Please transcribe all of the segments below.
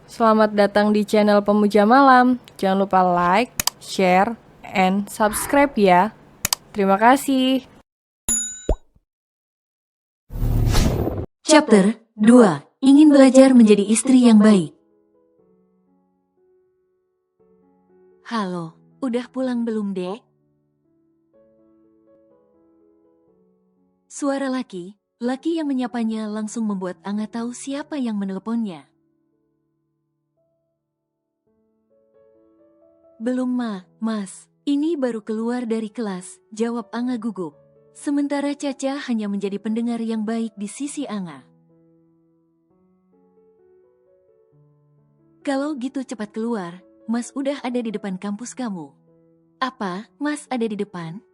Selamat datang di channel Pemuja Malam. Jangan lupa like, share, and subscribe ya. Terima kasih. Chapter 2. Ingin belajar menjadi istri yang baik. Halo, udah pulang belum, Dek? Suara laki yang menyapanya langsung membuat Angga tahu siapa yang meneleponnya. Belum, Mas. Ini baru keluar dari kelas, jawab Angga gugup. Sementara Caca hanya menjadi pendengar yang baik di sisi Angga. Kalau gitu cepat keluar, Mas udah ada di depan kampus kamu. Apa, Mas ada di depan?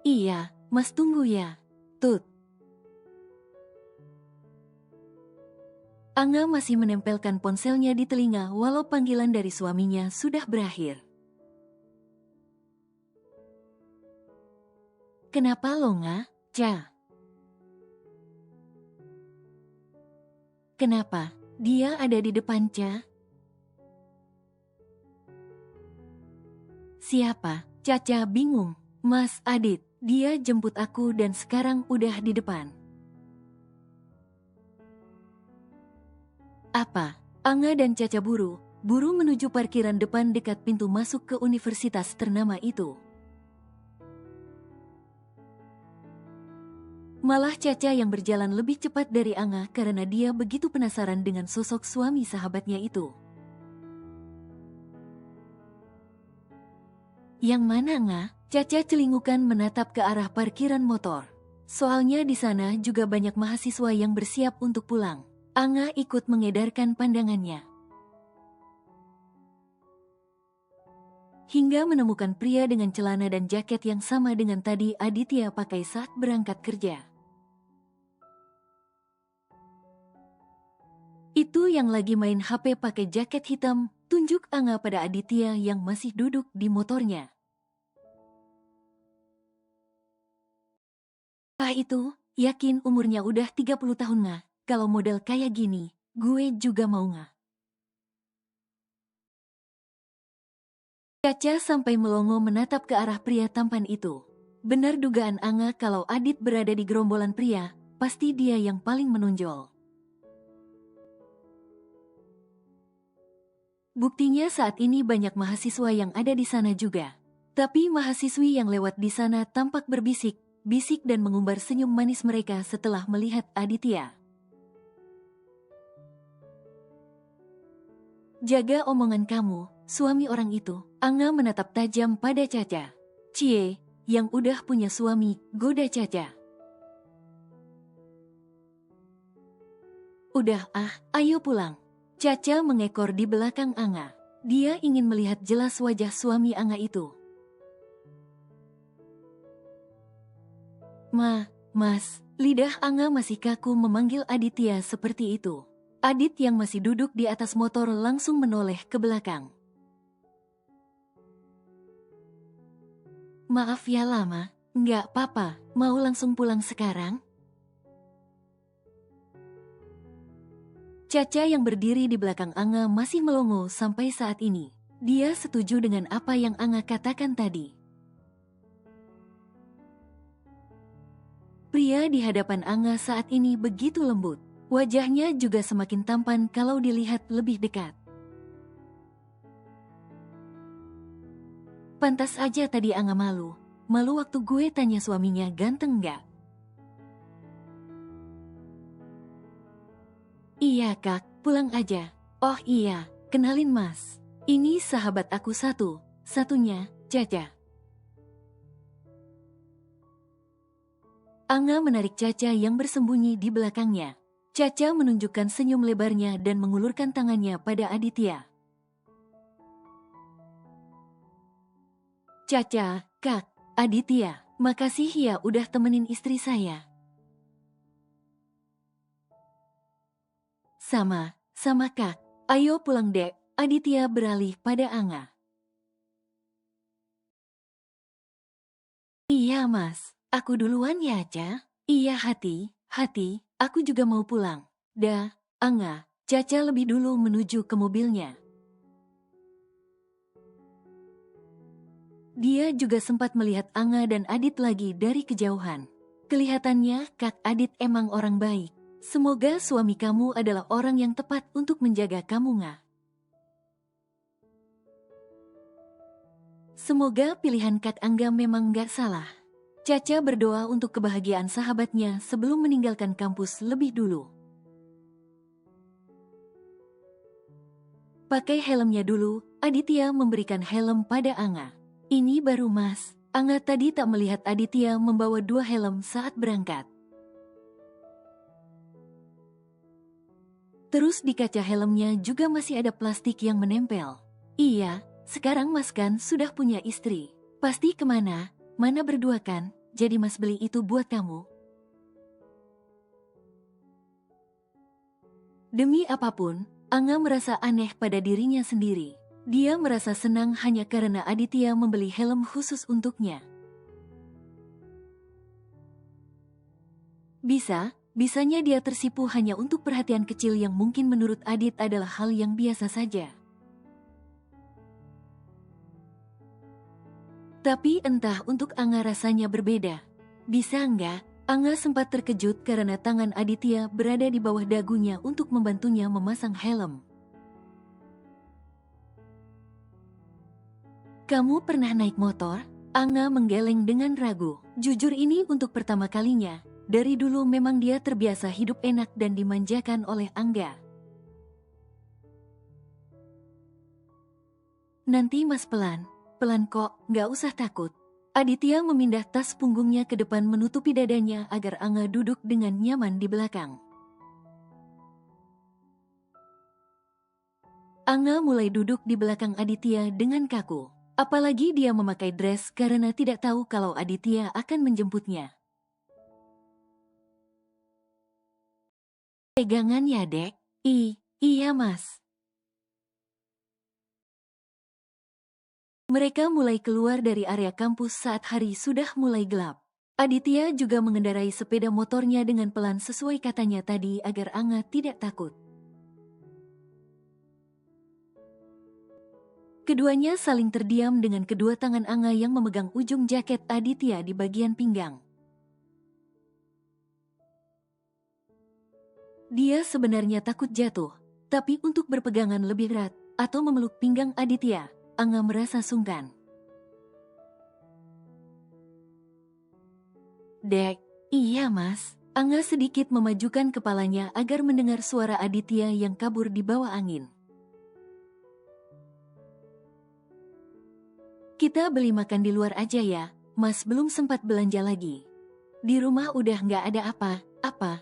Iya, Mas tunggu ya. Tut. Angga masih menempelkan ponselnya di telinga walau panggilan dari suaminya sudah berakhir. Kenapa lo nggak, Ca? Kenapa? Dia ada di depan, Ca? Siapa? Caca bingung. Mas Adit, dia jemput aku dan sekarang udah di depan. Apa? Angga dan Caca buru menuju parkiran depan dekat pintu masuk ke universitas ternama itu. Malah Caca yang berjalan lebih cepat dari Angga karena dia begitu penasaran dengan sosok suami sahabatnya itu. Yang mana, Nga? Caca celingukan menatap ke arah parkiran motor. Soalnya di sana juga banyak mahasiswa yang bersiap untuk pulang. Angga ikut mengedarkan pandangannya. Hingga menemukan pria dengan celana dan jaket yang sama dengan tadi Aditya pakai saat berangkat kerja. Itu yang lagi main HP pakai jaket hitam, tunjuk Angga pada Aditya yang masih duduk di motornya. Itu, yakin umurnya udah 30 tahun nggak? Kalau model kayak gini, gue juga mau nggak? Caca sampai melongo menatap ke arah pria tampan itu. Benar dugaan Angga kalau Adit berada di gerombolan pria, pasti dia yang paling menonjol. Buktinya saat ini banyak mahasiswa yang ada di sana juga. Tapi mahasiswi yang lewat di sana tampak berbisik dan mengumbar senyum manis mereka setelah melihat Aditya. Jaga omongan kamu, suami orang itu. Angga menatap tajam pada Caca. Cie, yang udah punya suami, goda Caca. Udah ayo pulang. Caca mengekor di belakang Angga. Dia ingin melihat jelas wajah suami Angga itu. Mas, lidah Angga masih kaku memanggil Aditya seperti itu. Adit yang masih duduk di atas motor langsung menoleh ke belakang. Maaf ya lama, nggak apa-apa, mau langsung pulang sekarang? Caca yang berdiri di belakang Angga masih melongo sampai saat ini. Dia setuju dengan apa yang Angga katakan tadi. Pria di hadapan Angga saat ini begitu lembut. Wajahnya juga semakin tampan kalau dilihat lebih dekat. Pantas aja tadi Angga malu. Malu waktu gue tanya suaminya ganteng nggak? Iya kak, pulang aja. Oh iya, kenalin mas. Ini sahabat aku satunya, Caca. Angga menarik Caca yang bersembunyi di belakangnya. Caca menunjukkan senyum lebarnya dan mengulurkan tangannya pada Aditya. Caca, kak, Aditya, makasih ya udah temenin istri saya. Sama kak. Ayo pulang dek, Aditya beralih pada Angga. Iya mas, aku duluan ya Ca. Iya hati, aku juga mau pulang. Anga, Caca lebih dulu menuju ke mobilnya. Dia juga sempat melihat Anga dan Adit lagi dari kejauhan. Kelihatannya Kak Adit emang orang baik. Semoga suami kamu adalah orang yang tepat untuk menjaga kamu, Nga. Semoga pilihan Kak Angga memang gak salah. Caca berdoa untuk kebahagiaan sahabatnya sebelum meninggalkan kampus lebih dulu. Pakai helmnya dulu, Aditya memberikan helm pada Anga. Ini baru Mas. Anga tadi tak melihat Aditya membawa 2 helm saat berangkat. Terus di kaca helmnya juga masih ada plastik yang menempel. Iya, sekarang Mas kan sudah punya istri. Pasti kemana? Mana berdua kan? Jadi Mas beli itu buat kamu. Demi apapun, Anga merasa aneh pada dirinya sendiri. Dia merasa senang hanya karena Aditya membeli helm khusus untuknya. Bisanya dia tersipu hanya untuk perhatian kecil yang mungkin menurut Adit adalah hal yang biasa saja. Tapi entah untuk Anga rasanya berbeda. Bisa enggak? Anga sempat terkejut karena tangan Aditya berada di bawah dagunya untuk membantunya memasang helm. Kamu pernah naik motor? Anga menggeleng dengan ragu. Jujur ini untuk pertama kalinya. Dari dulu memang dia terbiasa hidup enak dan dimanjakan oleh Angga. Nanti Mas pelan kok, nggak usah takut. Aditya memindah tas punggungnya ke depan menutupi dadanya agar Anga duduk dengan nyaman di belakang. Anga mulai duduk di belakang Aditya dengan kaku. Apalagi dia memakai dress karena tidak tahu kalau Aditya akan menjemputnya. Pegangan ya, Dek? Iya Mas. Mereka mulai keluar dari area kampus saat hari sudah mulai gelap. Aditya juga mengendarai sepeda motornya dengan pelan sesuai katanya tadi agar Anga tidak takut. Keduanya saling terdiam dengan kedua tangan Anga yang memegang ujung jaket Aditya di bagian pinggang. Dia sebenarnya takut jatuh, tapi untuk berpegangan lebih erat atau memeluk pinggang Aditya, Anga merasa sungkan. Dek, iya Mas. Anga sedikit memajukan kepalanya agar mendengar suara Aditya yang kabur di bawah angin. Kita beli makan di luar aja ya, Mas belum sempat belanja lagi. Di rumah udah nggak ada apa-apa.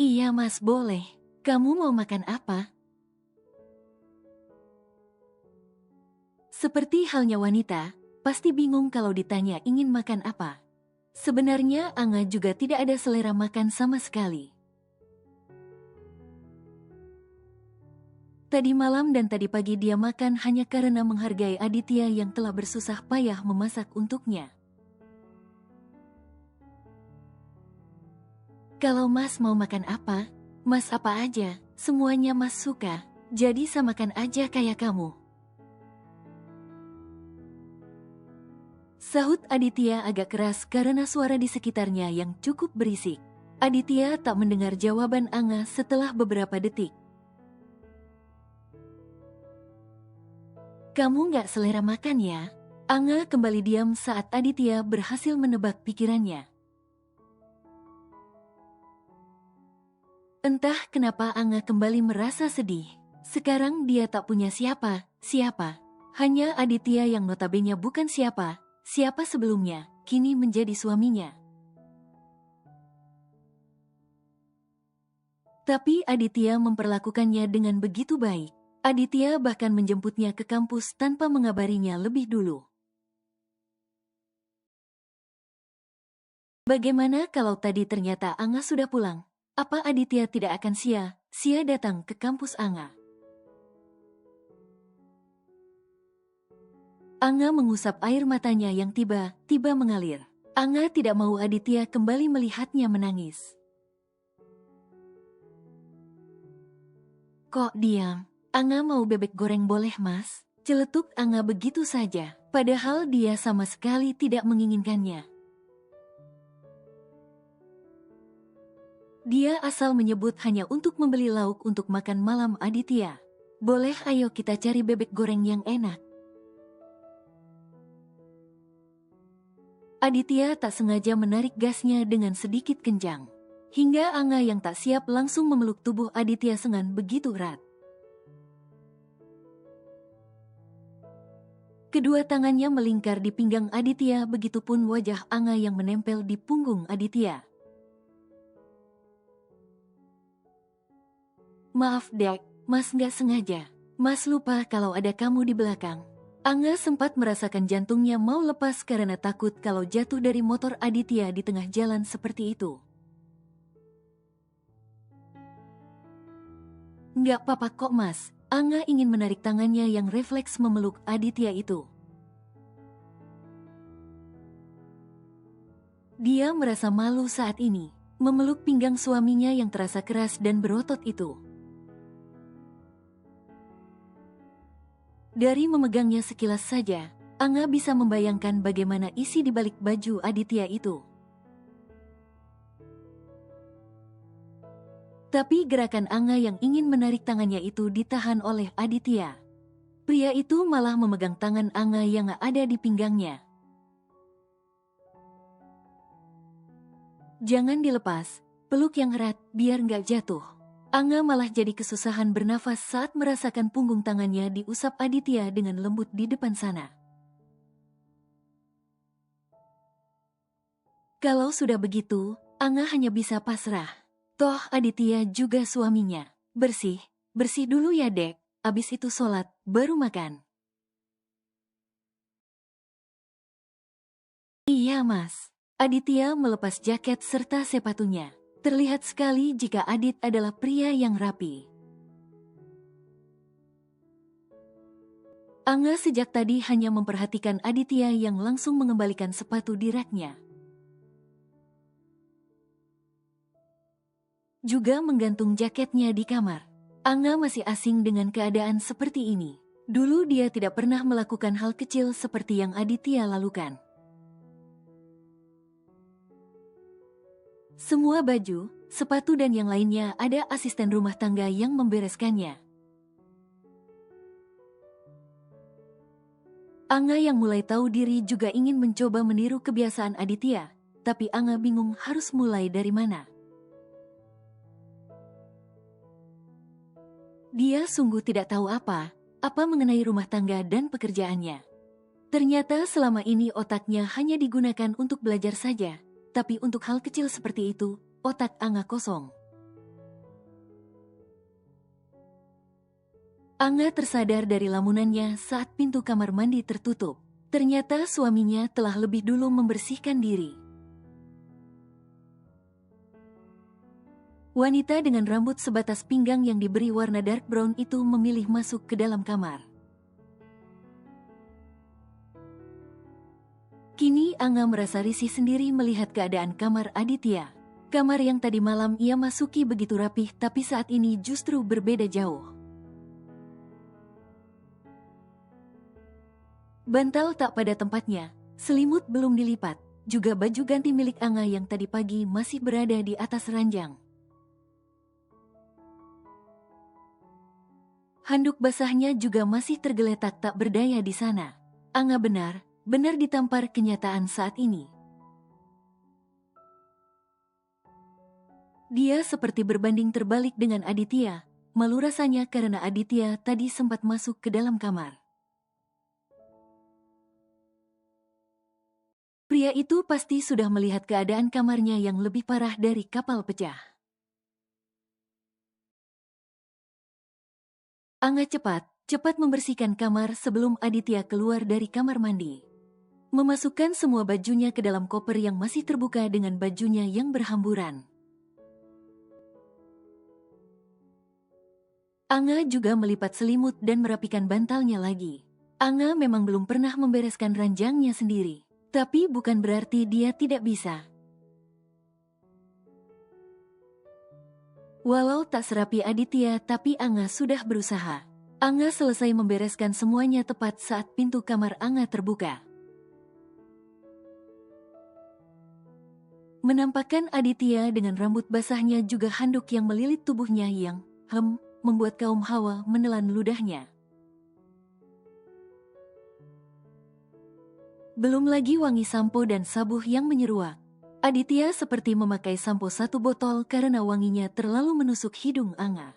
Iya Mas boleh. Kamu mau makan apa? Seperti halnya wanita, pasti bingung kalau ditanya ingin makan apa. Sebenarnya Anga juga tidak ada selera makan sama sekali. Tadi malam dan tadi pagi dia makan hanya karena menghargai Aditya yang telah bersusah payah memasak untuknya. Kalau Mas mau makan apa? Mas apa aja, semuanya Mas suka. Jadi samakan aja kayak kamu. Sahut Aditya agak keras karena suara di sekitarnya yang cukup berisik. Aditya tak mendengar jawaban Anga setelah beberapa detik. Kamu nggak selera makan ya? Anga kembali diam saat Aditya berhasil menebak pikirannya. Entah kenapa Anga kembali merasa sedih. Sekarang dia tak punya siapa. Hanya Aditya yang notabene bukan siapa sebelumnya, kini menjadi suaminya. Tapi Aditya memperlakukannya dengan begitu baik. Aditya bahkan menjemputnya ke kampus tanpa mengabarinya lebih dulu. Bagaimana kalau tadi ternyata Anga sudah pulang? Apa Aditya tidak akan sia datang ke kampus Anga? Anga mengusap air matanya yang tiba-tiba mengalir. Anga tidak mau Aditya kembali melihatnya menangis. Kok diam? Anga mau bebek goreng boleh mas? Celetuk Anga begitu saja, padahal dia sama sekali tidak menginginkannya. Dia asal menyebut hanya untuk membeli lauk untuk makan malam Aditya. Boleh, ayo kita cari bebek goreng yang enak. Aditya tak sengaja menarik gasnya dengan sedikit kencang. Hingga Anga yang tak siap langsung memeluk tubuh Aditya dengan begitu erat. Kedua tangannya melingkar di pinggang Aditya, begitupun wajah Anga yang menempel di punggung Aditya. Maaf Dek, Mas nggak sengaja. Mas lupa kalau ada kamu di belakang. Anga sempat merasakan jantungnya mau lepas karena takut kalau jatuh dari motor Aditya di tengah jalan seperti itu. Nggak apa-apa kok mas, Anga ingin menarik tangannya yang refleks memeluk Aditya itu. Dia merasa malu saat ini, memeluk pinggang suaminya yang terasa keras dan berotot itu. Dari memegangnya sekilas saja, Anga bisa membayangkan bagaimana isi di balik baju Aditya itu. Tapi gerakan Anga yang ingin menarik tangannya itu ditahan oleh Aditya. Pria itu malah memegang tangan Anga yang ada di pinggangnya. Jangan dilepas, peluk yang erat biar nggak jatuh. Anga malah jadi kesusahan bernafas saat merasakan punggung tangannya diusap Aditya dengan lembut di depan sana. Kalau sudah begitu, Anga hanya bisa pasrah. Toh Aditya juga suaminya. Bersih dulu ya dek, abis itu sholat, baru makan. Iya mas. Aditya melepas jaket serta sepatunya. Terlihat sekali jika Adit adalah pria yang rapi. Anga sejak tadi hanya memperhatikan Aditya yang langsung mengembalikan sepatu di raknya. Juga menggantung jaketnya di kamar. Anga masih asing dengan keadaan seperti ini. Dulu dia tidak pernah melakukan hal kecil seperti yang Aditya lakukan. Semua baju, sepatu dan yang lainnya ada asisten rumah tangga yang membereskannya. Anga yang mulai tahu diri juga ingin mencoba meniru kebiasaan Aditya, tapi Anga bingung harus mulai dari mana. Dia sungguh tidak tahu apa mengenai rumah tangga dan pekerjaannya. Ternyata selama ini otaknya hanya digunakan untuk belajar saja, tapi untuk hal kecil seperti itu, otak Anga kosong. Anga tersadar dari lamunannya saat pintu kamar mandi tertutup. Ternyata suaminya telah lebih dulu membersihkan diri. Wanita dengan rambut sebatas pinggang yang diberi warna dark brown itu memilih masuk ke dalam kamar. Kini Anga merasa risih sendiri melihat keadaan kamar Aditya. Kamar yang tadi malam ia masuki begitu rapih, tapi saat ini justru berbeda jauh. Bantal tak pada tempatnya, selimut belum dilipat, juga baju ganti milik Anga yang tadi pagi masih berada di atas ranjang. Handuk basahnya juga masih tergeletak tak berdaya di sana. Anga benar ditampar kenyataan saat ini. Dia seperti berbanding terbalik dengan Aditya, malu rasanya karena Aditya tadi sempat masuk ke dalam kamar. Pria itu pasti sudah melihat keadaan kamarnya yang lebih parah dari kapal pecah. Anga cepat membersihkan kamar sebelum Aditya keluar dari kamar mandi. Memasukkan semua bajunya ke dalam koper yang masih terbuka dengan bajunya yang berhamburan. Anga juga melipat selimut dan merapikan bantalnya lagi. Anga memang belum pernah membereskan ranjangnya sendiri. Tapi bukan berarti dia tidak bisa. Walau tak serapi Aditya, tapi Anga sudah berusaha. Anga selesai membereskan semuanya tepat saat pintu kamar Anga terbuka. Menampakkan Aditya dengan rambut basahnya juga handuk yang melilit tubuhnya yang, membuat kaum hawa menelan ludahnya. Belum lagi wangi sampo dan sabun yang menyeruak. Aditya seperti memakai sampo 1 botol karena wanginya terlalu menusuk hidung Anga.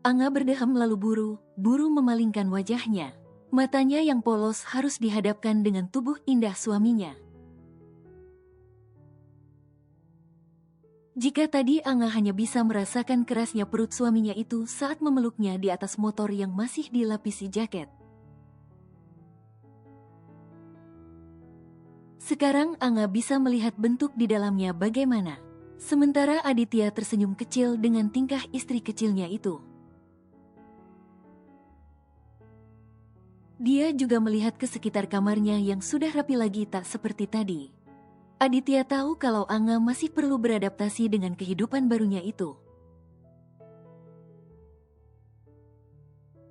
Anga berdeham lalu buru memalingkan wajahnya. Matanya yang polos harus dihadapkan dengan tubuh indah suaminya. Jika tadi Anga hanya bisa merasakan kerasnya perut suaminya itu saat memeluknya di atas motor yang masih dilapisi jaket. Sekarang Anga bisa melihat bentuk di dalamnya bagaimana. Sementara Aditya tersenyum kecil dengan tingkah istri kecilnya itu. Dia juga melihat ke sekitar kamarnya yang sudah rapi lagi tak seperti tadi. Aditya tahu kalau Anga masih perlu beradaptasi dengan kehidupan barunya itu.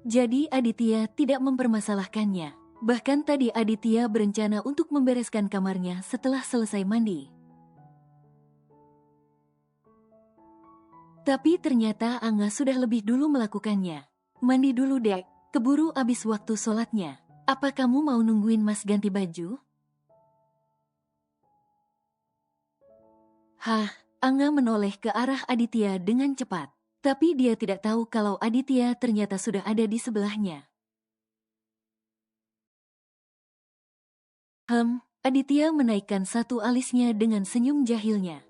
Jadi Aditya tidak mempermasalahkannya. Bahkan tadi Aditya berencana untuk membereskan kamarnya setelah selesai mandi. Tapi ternyata Anga sudah lebih dulu melakukannya. Mandi dulu dek, keburu abis waktu sholatnya. Apa kamu mau nungguin Mas ganti baju? Anga menoleh ke arah Aditya dengan cepat. Tapi dia tidak tahu kalau Aditya ternyata sudah ada di sebelahnya. Aditya menaikkan satu alisnya dengan senyum jahilnya.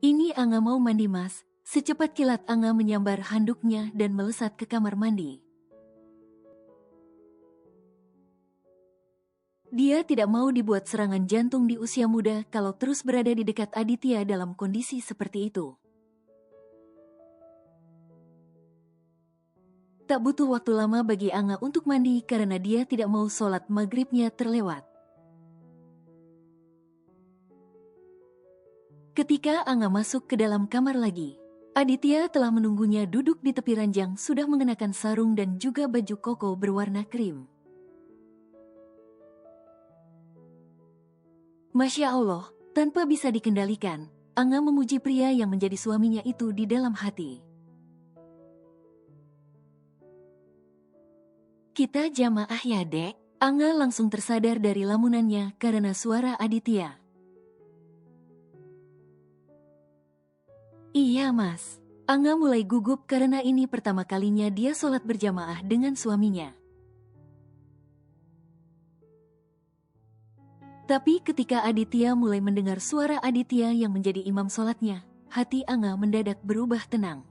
Ini Anga mau mandi mas. Secepat kilat Anga menyambar handuknya dan melesat ke kamar mandi. Dia tidak mau dibuat serangan jantung di usia muda kalau terus berada di dekat Aditya dalam kondisi seperti itu. Tak butuh waktu lama bagi Anga untuk mandi karena dia tidak mau sholat maghribnya terlewat. Ketika Anga masuk ke dalam kamar lagi, Aditya telah menunggunya duduk di tepi ranjang sudah mengenakan sarung dan juga baju koko berwarna krim. Masya Allah, tanpa bisa dikendalikan, Anga memuji pria yang menjadi suaminya itu di dalam hati. Kita jamaah ya dek. Anga langsung tersadar dari lamunannya karena suara Aditya. Iya mas. Anga mulai gugup karena ini pertama kalinya dia sholat berjamaah dengan suaminya. Tapi ketika Aditya mulai mendengar suara Aditya yang menjadi imam sholatnya, hati Anga mendadak berubah tenang.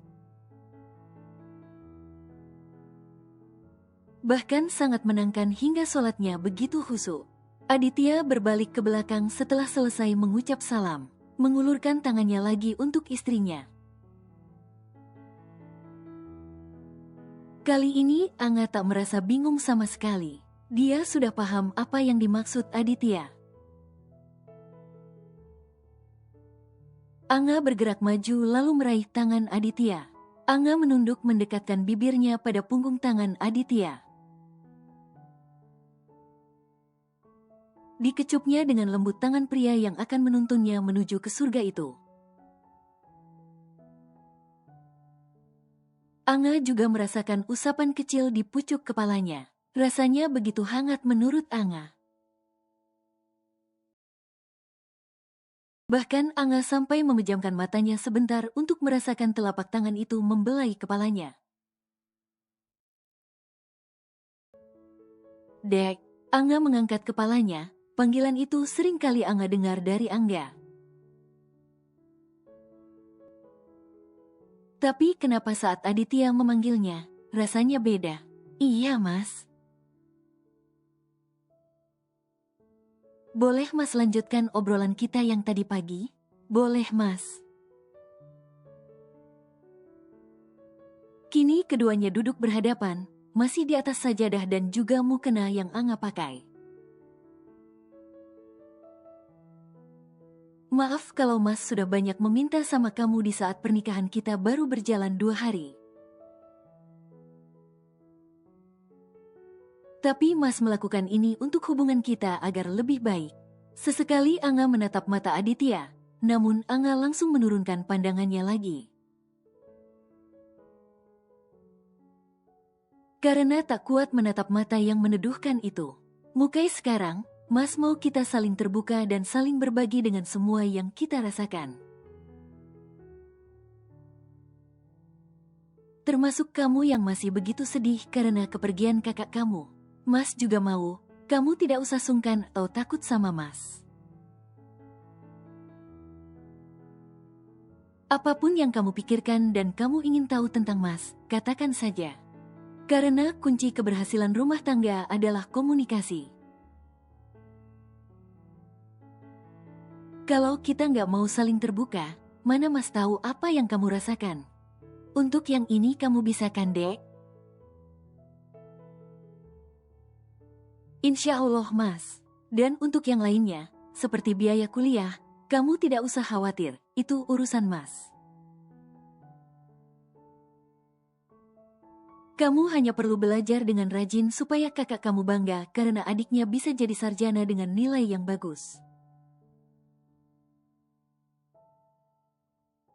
Bahkan sangat menangkan hingga sholatnya begitu khusyuk. Aditya berbalik ke belakang setelah selesai mengucap salam, mengulurkan tangannya lagi untuk istrinya. Kali ini Anga tak merasa bingung sama sekali. Dia sudah paham apa yang dimaksud Aditya. Anga bergerak maju lalu meraih tangan Aditya. Anga menunduk mendekatkan bibirnya pada punggung tangan Aditya. Dikecupnya dengan lembut tangan pria yang akan menuntunnya menuju ke surga itu. Anga juga merasakan usapan kecil di pucuk kepalanya. Rasanya begitu hangat menurut Anga. Bahkan Anga sampai memejamkan matanya sebentar untuk merasakan telapak tangan itu membelai kepalanya. Dek, Anga mengangkat kepalanya. Panggilan itu sering kali Anga dengar dari Angga. Tapi kenapa saat Aditya memanggilnya, rasanya beda? Iya mas. Boleh mas lanjutkan obrolan kita yang tadi pagi? Boleh mas. Kini keduanya duduk berhadapan, masih di atas sajadah dan juga mukena yang Anga pakai. Maaf kalau Mas sudah banyak meminta sama kamu di saat pernikahan kita baru berjalan 2 hari. Tapi Mas melakukan ini untuk hubungan kita agar lebih baik. Sesekali Anga menatap mata Aditya, namun Anga langsung menurunkan pandangannya lagi. Karena tak kuat menatap mata yang meneduhkan itu. Mukai sekarang, Mas mau kita saling terbuka dan saling berbagi dengan semua yang kita rasakan. Termasuk kamu yang masih begitu sedih karena kepergian kakak kamu. Mas juga mau, kamu tidak usah sungkan atau takut sama Mas. Apapun yang kamu pikirkan dan kamu ingin tahu tentang Mas, katakan saja. Karena kunci keberhasilan rumah tangga adalah komunikasi. Kalau kita nggak mau saling terbuka, mana Mas tahu apa yang kamu rasakan? Untuk yang ini kamu bisa kan, Dek? Insya Allah, Mas. Dan untuk yang lainnya, seperti biaya kuliah, kamu tidak usah khawatir, itu urusan Mas. Kamu hanya perlu belajar dengan rajin supaya kakak kamu bangga karena adiknya bisa jadi sarjana dengan nilai yang bagus.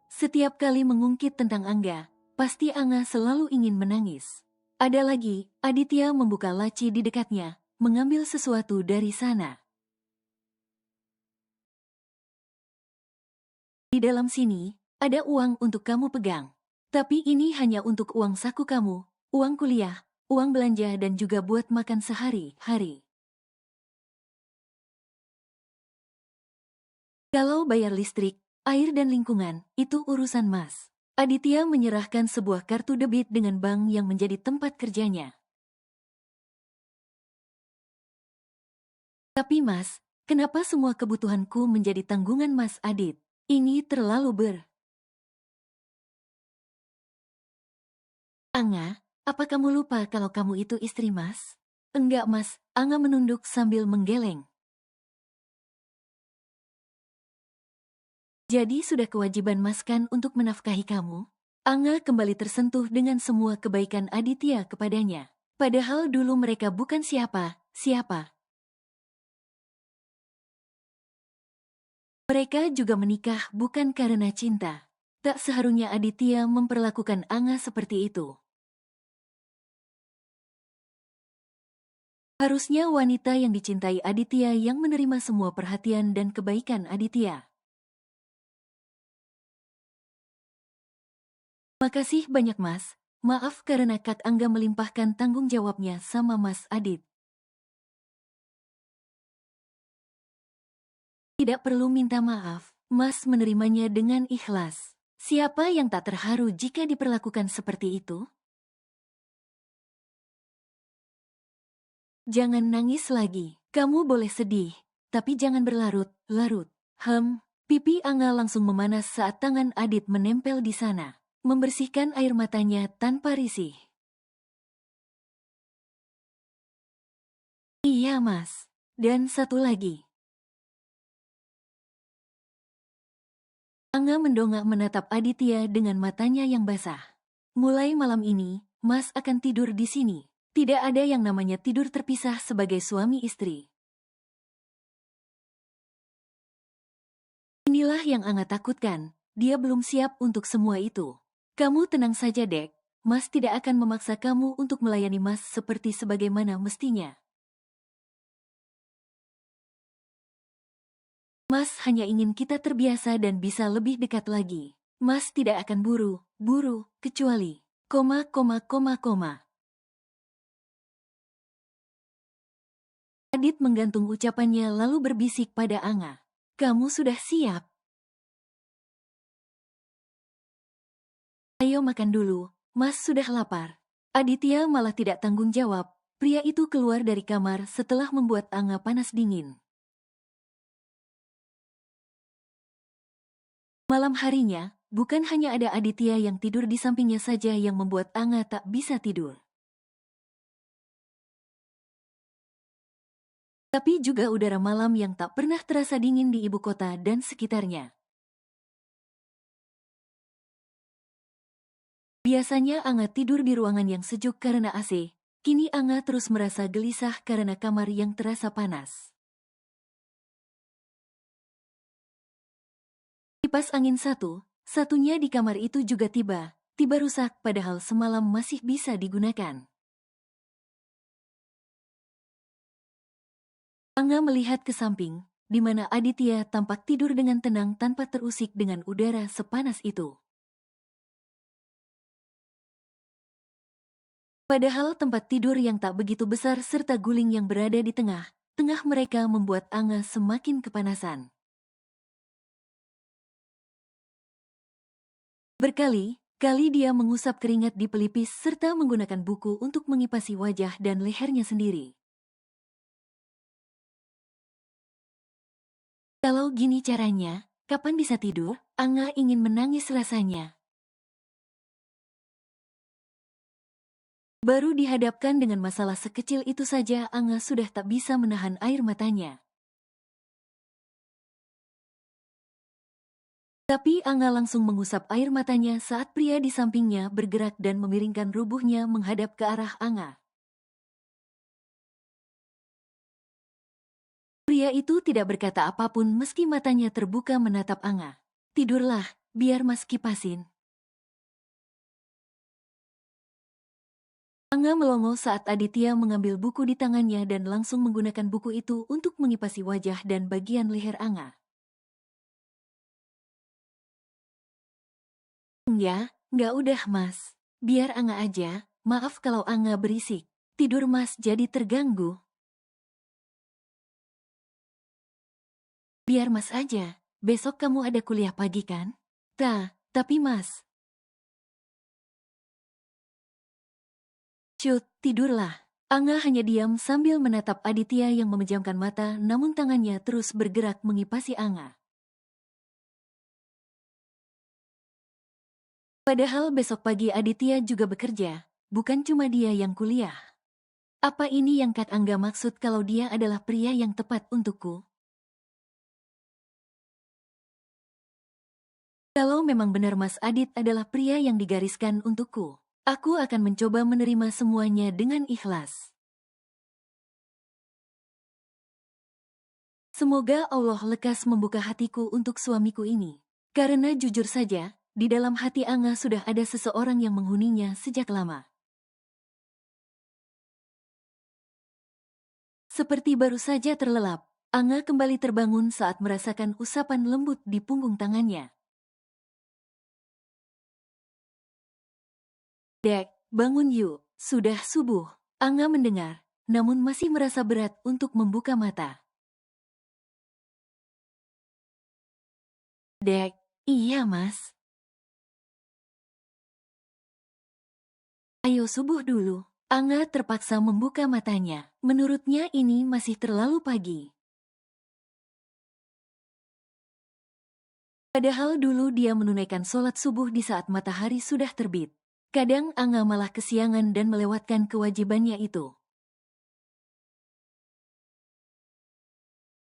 Setiap kali mengungkit tentang Angga, pasti Anga selalu ingin menangis. Ada lagi, Aditya membuka laci di dekatnya, mengambil sesuatu dari sana. Di dalam sini, ada uang untuk kamu pegang. Tapi ini hanya untuk uang saku kamu, uang kuliah, uang belanja dan juga buat makan sehari-hari. Kalau bayar listrik, air dan lingkungan, itu urusan Mas. Aditya menyerahkan sebuah kartu debit dengan bank yang menjadi tempat kerjanya. Tapi Mas, kenapa semua kebutuhanku menjadi tanggungan Mas Adit? Ini terlalu Anga, apa kamu lupa kalau kamu itu istri Mas? Enggak Mas, Anga menunduk sambil menggeleng. Jadi sudah kewajiban Mas kan untuk menafkahi kamu? Anga kembali tersentuh dengan semua kebaikan Aditya kepadanya. Padahal dulu mereka bukan siapa-siapa. Mereka juga menikah bukan karena cinta. Tak seharusnya Aditya memperlakukan Anga seperti itu. Harusnya wanita yang dicintai Aditya yang menerima semua perhatian dan kebaikan Aditya. Makasih banyak Mas, maaf karena Kak Angga melimpahkan tanggung jawabnya sama Mas Adit. Tidak perlu minta maaf, Mas menerimanya dengan ikhlas. Siapa yang tak terharu jika diperlakukan seperti itu? Jangan nangis lagi, kamu boleh sedih, tapi jangan berlarut-larut. Pipi Angga langsung memanas saat tangan Adit menempel di sana, membersihkan air matanya tanpa risih. Iya Mas, dan satu lagi. Angga mendongak menatap Aditya dengan matanya yang basah. Mulai malam ini, Mas akan tidur di sini. Tidak ada yang namanya tidur terpisah sebagai suami istri. Inilah yang Angga takutkan, dia belum siap untuk semua itu. Kamu tenang saja Dek, Mas tidak akan memaksa kamu untuk melayani Mas seperti sebagaimana mestinya. Mas hanya ingin kita terbiasa dan bisa lebih dekat lagi. Mas tidak akan buru-buru, kecuali, Adit menggantung ucapannya lalu berbisik pada Anga. Kamu sudah siap? Ayo makan dulu, Mas sudah lapar. Aditya malah tidak tanggung jawab. Pria itu keluar dari kamar setelah membuat Anga panas dingin. Malam harinya, bukan hanya ada Aditya yang tidur di sampingnya saja yang membuat Anga tak bisa tidur. Tapi juga udara malam yang tak pernah terasa dingin di ibu kota dan sekitarnya. Biasanya Anga tidur di ruangan yang sejuk karena AC. Kini Anga terus merasa gelisah karena kamar yang terasa panas. Kipas angin satunya di kamar itu juga tiba rusak padahal semalam masih bisa digunakan. Anga melihat ke samping, di mana Aditya tampak tidur dengan tenang tanpa terusik dengan udara sepanas itu. Padahal tempat tidur yang tak begitu besar serta guling yang berada di tengah mereka membuat Anga semakin kepanasan. Berkali-kali dia mengusap keringat di pelipis serta menggunakan buku untuk mengipasi wajah dan lehernya sendiri. Kalau gini caranya, kapan bisa tidur? Anga ingin menangis rasanya. Baru dihadapkan dengan masalah sekecil itu saja, Anga sudah tak bisa menahan air matanya. Tapi Anga langsung mengusap air matanya saat pria di sampingnya bergerak dan memiringkan rubuhnya menghadap ke arah Anga. Pria itu tidak berkata apapun meski matanya terbuka menatap Anga. Tidurlah, biar Mas kipasin. Anga melongo saat Aditya mengambil buku di tangannya dan langsung menggunakan buku itu untuk mengipasi wajah dan bagian leher Anga. Nggak udah Mas. Biar Anga aja, maaf kalau Anga berisik. Tidur Mas jadi terganggu. Biar Mas aja, besok kamu ada kuliah pagi kan? Tapi Mas. Cut, tidurlah. Anga hanya diam sambil menatap Aditya yang memejamkan mata namun tangannya terus bergerak mengipasi Anga. Padahal besok pagi Aditya juga bekerja, bukan cuma dia yang kuliah. Apa ini yang Kak Angga maksud kalau dia adalah pria yang tepat untukku? Kalau memang benar Mas Adit adalah pria yang digariskan untukku, aku akan mencoba menerima semuanya dengan ikhlas. Semoga Allah lekas membuka hatiku untuk suamiku ini. Karena jujur saja, di dalam hati Anga sudah ada seseorang yang menghuninya sejak lama. Seperti baru saja terlelap, Anga kembali terbangun saat merasakan usapan lembut di punggung tangannya. Dek, bangun yuk, sudah subuh. Anga mendengar, namun masih merasa berat untuk membuka mata. Dek, iya Mas. Ayo subuh dulu. Anga terpaksa membuka matanya. Menurutnya ini masih terlalu pagi. Padahal dulu dia menunaikan sholat subuh di saat matahari sudah terbit. Kadang Anga malah kesiangan dan melewatkan kewajibannya itu.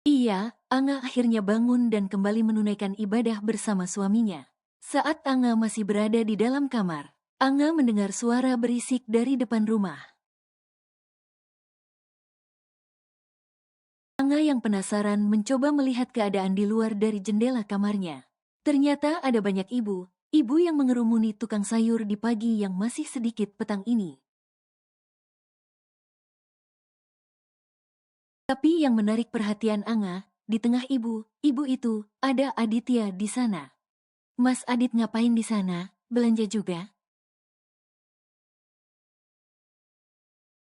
Iya, Anga akhirnya bangun dan kembali menunaikan ibadah bersama suaminya. Saat Anga masih berada di dalam kamar, Anga mendengar suara berisik dari depan rumah. Anga yang penasaran mencoba melihat keadaan di luar dari jendela kamarnya. Ternyata ada banyak ibu yang mengerumuni tukang sayur di pagi yang masih sedikit petang ini. Tapi yang menarik perhatian Anga, di tengah ibu itu, ada Aditya di sana. Mas Adit ngapain di sana? Belanja juga?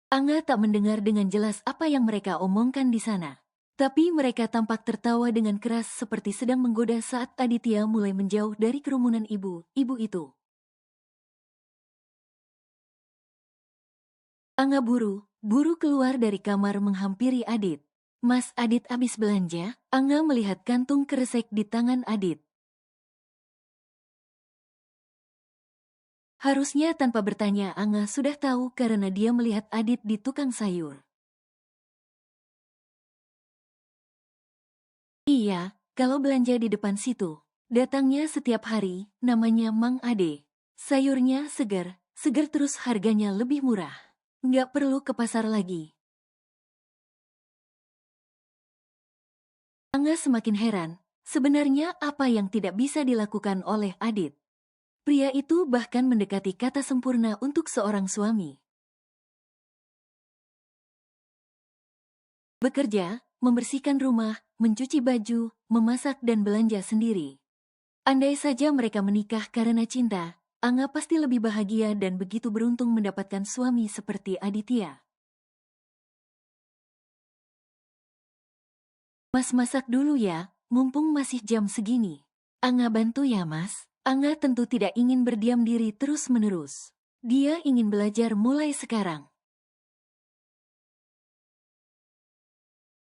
Anga tak mendengar dengan jelas apa yang mereka omongkan di sana. Tapi mereka tampak tertawa dengan keras seperti sedang menggoda saat Aditya mulai menjauh dari kerumunan ibu itu. Anga buru keluar dari kamar menghampiri Adit. Mas Adit habis belanja? Anga melihat kantung kresek di tangan Adit. Harusnya tanpa bertanya Anga sudah tahu karena dia melihat Adit di tukang sayur. Iya, kalau belanja di depan situ. Datangnya setiap hari, namanya Mang Ade. Sayurnya segar, segar terus harganya lebih murah. Nggak perlu ke pasar lagi. Angga semakin heran, sebenarnya apa yang tidak bisa dilakukan oleh Adit? Pria itu bahkan mendekati kata sempurna untuk seorang suami. Bekerja, membersihkan rumah, mencuci baju, memasak dan belanja sendiri. Andai saja mereka menikah karena cinta, Angga pasti lebih bahagia dan begitu beruntung mendapatkan suami seperti Aditya. Mas masak dulu ya, mumpung masih jam segini. Angga bantu ya mas. Angga tentu tidak ingin berdiam diri terus-menerus. Dia ingin belajar mulai sekarang.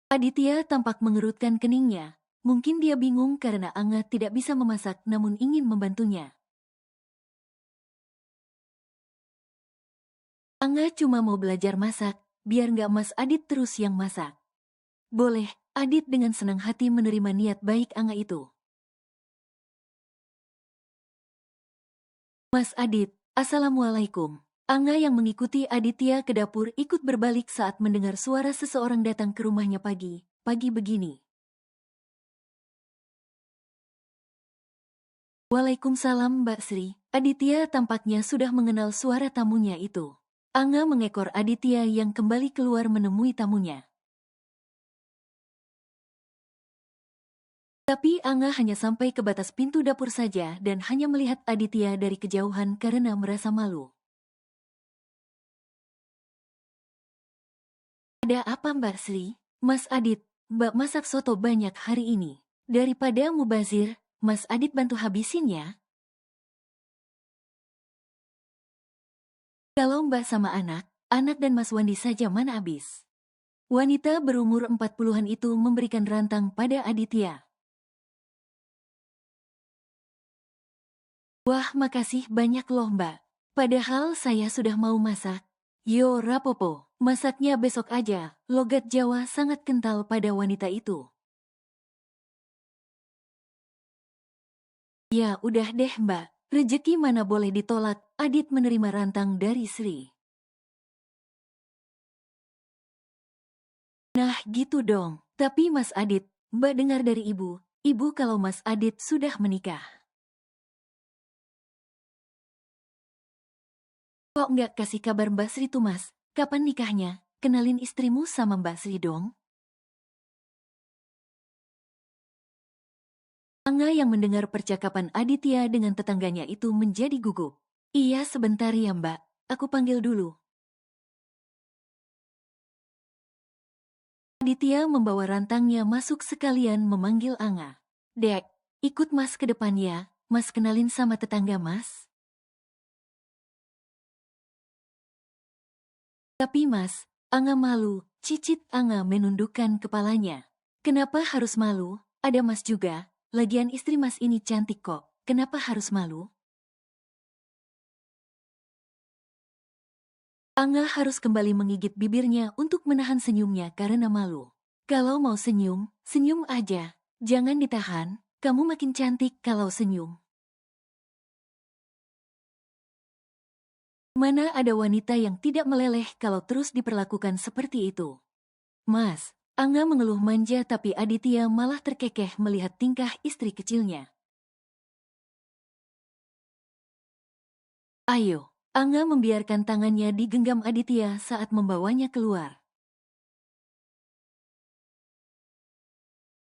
Aditya tampak mengerutkan keningnya. Mungkin dia bingung karena Angga tidak bisa memasak namun ingin membantunya. Angga cuma mau belajar masak, biar nggak Mas Adit terus yang masak. Boleh, Adit dengan senang hati menerima niat baik Angga itu. Mas Adit, Assalamualaikum. Angga yang mengikuti Aditya ke dapur ikut berbalik saat mendengar suara seseorang datang ke rumahnya pagi begini. Waalaikumsalam Mbak Sri. Aditya tampaknya sudah mengenal suara tamunya itu. Angga mengekor Aditya yang kembali keluar menemui tamunya. Tapi Angga hanya sampai ke batas pintu dapur saja dan hanya melihat Aditya dari kejauhan karena merasa malu. Ada apa Mbak Sri? Mas Adit, Mbak masak soto banyak hari ini. Daripada mubazir, Mas Adit bantu habisin ya. Kalau Mbak sama anak dan Mas Wandi saja mana habis. Wanita berumur 40-an itu memberikan rantang pada Aditya. Wah, makasih banyak loh Mbak. Padahal saya sudah mau masak. Yo rapopo, masaknya besok aja. Logat Jawa sangat kental pada wanita itu. Ya udah deh Mbak, rejeki mana boleh ditolak, Adit menerima rantang dari Sri. Nah gitu dong, tapi Mas Adit, Mbak dengar dari ibu kalau Mas Adit sudah menikah. Kok nggak kasih kabar Mbak Sri tuh Mas? Kapan nikahnya? Kenalin istrimu sama Mbak Sri dong. Angga yang mendengar percakapan Aditya dengan tetangganya itu menjadi gugup. Iya sebentar ya Mbak, aku panggil dulu. Aditya membawa rantangnya masuk sekalian memanggil Angga. Dek, ikut Mas ke depan ya, Mas kenalin sama tetangga Mas. Tapi Mas, Angga malu, cicit Angga menundukkan kepalanya. Kenapa harus malu? Ada Mas juga, lagian istri Mas ini cantik kok, kenapa harus malu? Angga harus kembali menggigit bibirnya untuk menahan senyumnya karena malu. Kalau mau senyum, senyum aja. Jangan ditahan, kamu makin cantik kalau senyum. Mana ada wanita yang tidak meleleh kalau terus diperlakukan seperti itu? Mas, Angga mengeluh manja tapi Aditya malah terkekeh melihat tingkah istri kecilnya. Ayo, Angga membiarkan tangannya digenggam Aditya saat membawanya keluar.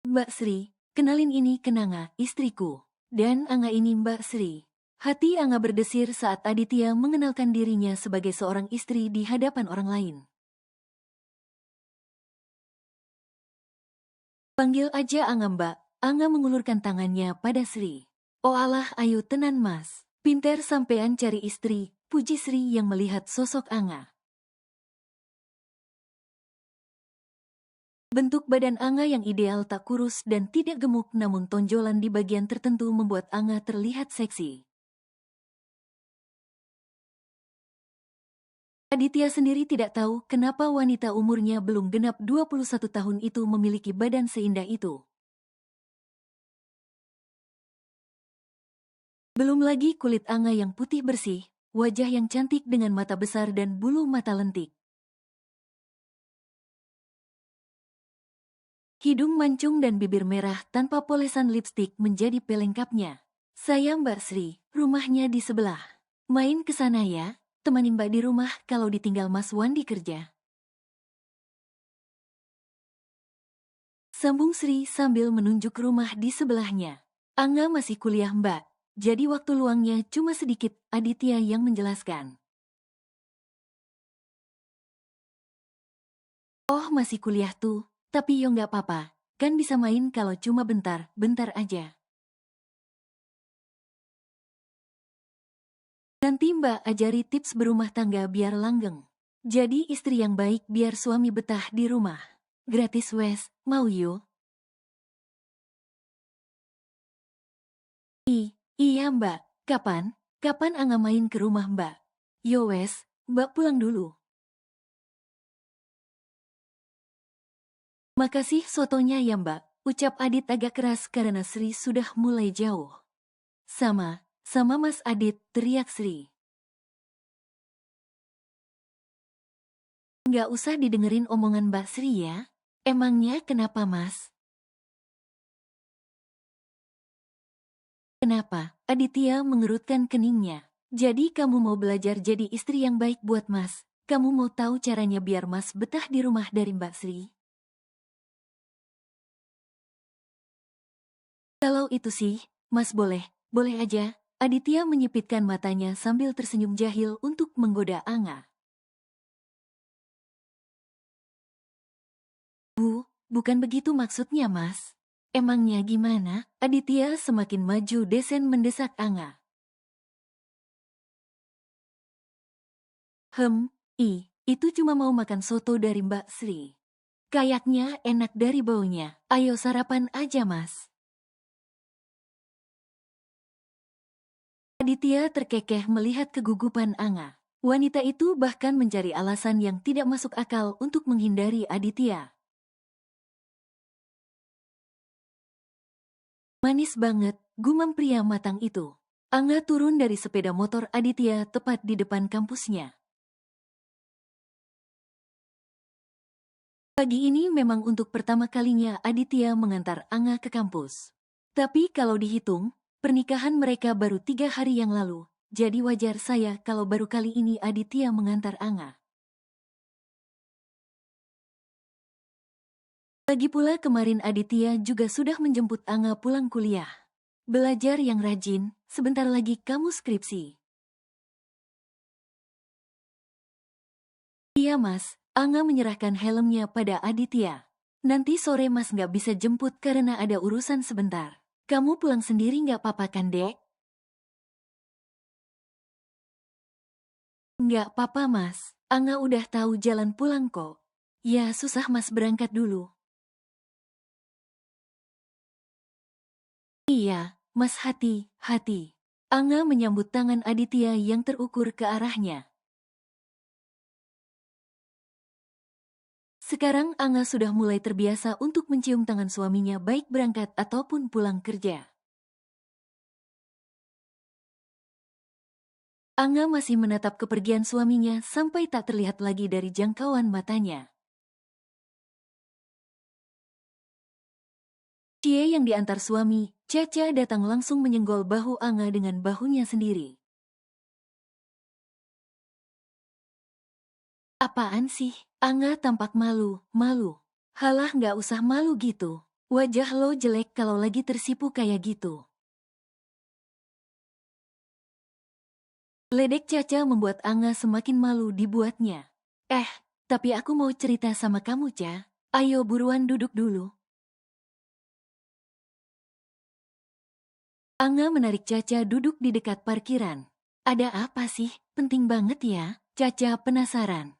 Mbak Sri, kenalin ini Kenanga, istriku. Dan Angga ini Mbak Sri. Hati Angga berdesir saat Aditya mengenalkan dirinya sebagai seorang istri di hadapan orang lain. Panggil aja Angga Mbak, Angga mengulurkan tangannya pada Sri. Oh alah ayo tenan mas, pinter sampean cari istri, puji Sri yang melihat sosok Angga. Bentuk badan Angga yang ideal tak kurus dan tidak gemuk namun tonjolan di bagian tertentu membuat Angga terlihat seksi. Aditya sendiri tidak tahu kenapa wanita umurnya belum genap 21 tahun itu memiliki badan seindah itu. Belum lagi kulit Anga yang putih bersih, wajah yang cantik dengan mata besar dan bulu mata lentik. Hidung mancung dan bibir merah tanpa polesan lipstik menjadi pelengkapnya. Saya Mbak Sri, rumahnya di sebelah. Main ke sana ya, temani Mbak di rumah kalau ditinggal Mas Wandi kerja. Sambung Sri sambil menunjuk rumah di sebelahnya. Angga masih kuliah Mbak, jadi waktu luangnya cuma sedikit, Aditya yang menjelaskan. Oh masih kuliah tuh, tapi yo nggak apa-apa, kan bisa main kalau cuma bentar, bentar aja. Nanti Mbak ajari tips berumah tangga biar langgeng. Jadi istri yang baik biar suami betah di rumah. Gratis wes, mau yuk? Iya Mbak, kapan? Kapan Angga main ke rumah Mbak? Yo wes, Mbak pulang dulu. Makasih sotonya ya Mbak, ucap Adit agak keras karena Sri sudah mulai jauh. Sama Mas Adit, teriak Sri. Nggak usah didengerin omongan Mbak Sri ya. Emangnya kenapa Mas? Kenapa? Aditya mengerutkan keningnya. Jadi kamu mau belajar jadi istri yang baik buat Mas. Kamu mau tahu caranya biar Mas betah di rumah dari Mbak Sri? Kalau itu sih, Mas boleh aja. Aditya menyipitkan matanya sambil tersenyum jahil untuk menggoda Anga. Bukan begitu maksudnya Mas. Emangnya gimana? Aditya semakin maju desen mendesak Anga. Itu cuma mau makan soto dari Mbak Sri. Kayaknya enak dari baunya. Ayo sarapan aja Mas. Aditya terkekeh melihat kegugupan Anga. Wanita itu bahkan mencari alasan yang tidak masuk akal untuk menghindari Aditya. Manis banget, gumam pria matang itu. Anga turun dari sepeda motor Aditya tepat di depan kampusnya. Pagi ini memang untuk pertama kalinya Aditya mengantar Anga ke kampus. Tapi kalau dihitung, pernikahan mereka baru 3 hari yang lalu. Jadi wajar saya kalau baru kali ini Aditya mengantar Anga. Lagi pula kemarin Aditya juga sudah menjemput Anga pulang kuliah. Belajar yang rajin, sebentar lagi kamu skripsi. Iya Mas, Anga menyerahkan helmnya pada Aditya. Nanti sore Mas nggak bisa jemput karena ada urusan sebentar. Kamu pulang sendiri nggak apa-apa kan dek? Nggak apa-apa Mas, Anga udah tahu jalan pulang kok. Ya susah Mas berangkat dulu. Iya, Mas hati-hati. Anga menyambut tangan Aditya yang terukur ke arahnya. Sekarang Anga sudah mulai terbiasa untuk mencium tangan suaminya baik berangkat ataupun pulang kerja. Anga masih menatap kepergian suaminya sampai tak terlihat lagi dari jangkauan matanya. Cie yang diantar suami, Caca datang langsung menyenggol bahu Anga dengan bahunya sendiri. Apaan sih? Anga tampak malu. Halah nggak usah malu gitu. Wajah lo jelek kalau lagi tersipu kayak gitu. Ledek Caca membuat Anga semakin malu dibuatnya. Tapi aku mau cerita sama kamu, Ca. Ayo buruan duduk dulu. Anga menarik Caca duduk di dekat parkiran. Ada apa sih? Penting banget ya? Caca penasaran.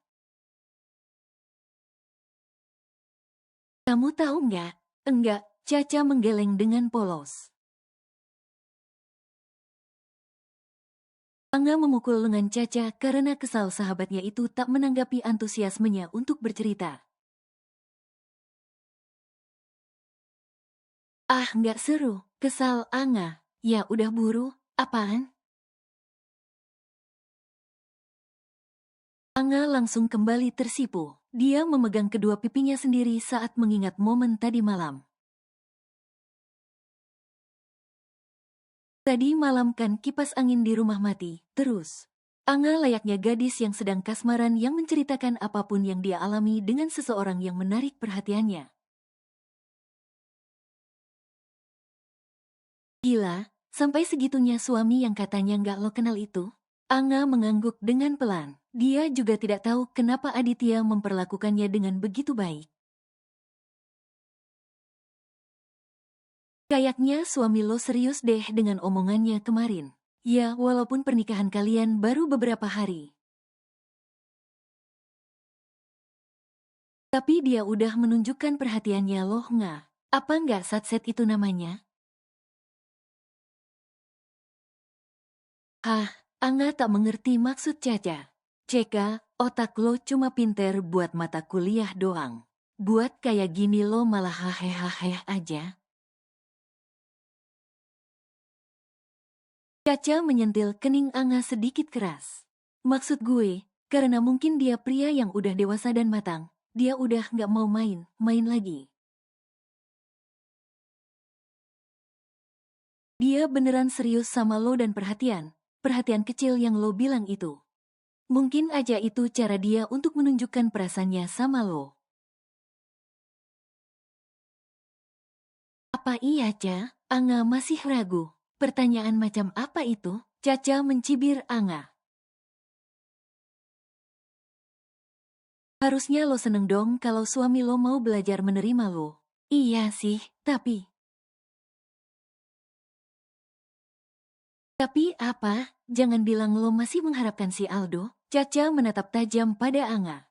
Kamu tahu nggak? Enggak, Caca menggeleng dengan polos. Anga memukul lengan Caca karena kesal sahabatnya itu tak menanggapi antusiasmenya untuk bercerita. Nggak seru, kesal Anga. Ya udah buru, Apaan? Anga langsung kembali tersipu. Dia memegang kedua pipinya sendiri saat mengingat momen tadi malam. Tadi malam kan kipas angin di rumah mati, terus. Anga layaknya gadis yang sedang kasmaran yang menceritakan apapun yang dia alami dengan seseorang yang menarik perhatiannya. Gila, sampai segitunya suami yang katanya nggak lo kenal itu? Anga mengangguk dengan pelan. Dia juga tidak tahu kenapa Aditya memperlakukannya dengan begitu baik. Kayaknya suami lo serius deh dengan omongannya kemarin. Ya, walaupun pernikahan kalian baru beberapa hari. Tapi dia udah menunjukkan perhatiannya loh nggak? Apa nggak satset itu namanya? Hah, Anga tak mengerti maksud Caca. Ceka, otak lo cuma pinter buat mata kuliah doang. Buat kayak gini lo malah haheh aja. Caca menyentil kening Anga sedikit keras. Maksud gue, karena mungkin dia pria yang udah dewasa dan matang, dia udah nggak mau main lagi. Dia beneran serius sama lo dan perhatian kecil yang lo bilang itu. Mungkin aja itu cara dia untuk menunjukkan perasaannya sama lo. Apa iya, Ca? Anga masih ragu. Pertanyaan macam apa itu? Caca mencibir Anga. Harusnya lo seneng dong kalau suami lo mau belajar menerima lo. Iya sih, tapi... Tapi apa? Jangan bilang lo masih mengharapkan si Aldo. Caca menatap tajam pada Anga.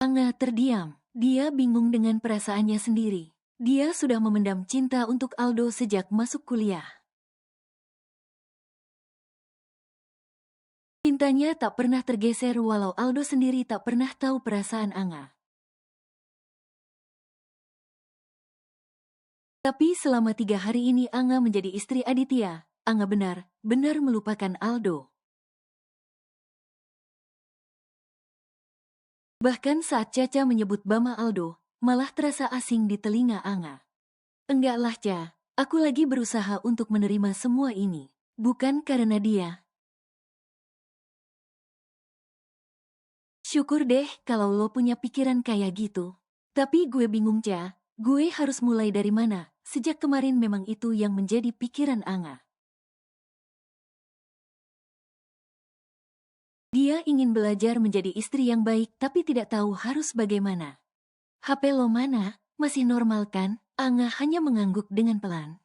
Anga terdiam. Dia bingung dengan perasaannya sendiri. Dia sudah memendam cinta untuk Aldo sejak masuk kuliah. Cintanya tak pernah tergeser walau Aldo sendiri tak pernah tahu perasaan Anga. Tapi selama 3 hari ini Anga menjadi istri Aditya, Anga benar melupakan Aldo. Bahkan saat Caca menyebut Bama Aldo, malah terasa asing di telinga Anga. Enggaklah, Ca, aku lagi berusaha untuk menerima semua ini. Bukan karena dia. Syukur deh kalau lo punya pikiran kayak gitu. Tapi gue bingung, Ca. Gue harus mulai dari mana? Sejak kemarin memang itu yang menjadi pikiran Anga. Dia ingin belajar menjadi istri yang baik tapi tidak tahu harus bagaimana. HP lo mana? Masih normal kan? Anga hanya mengangguk dengan pelan.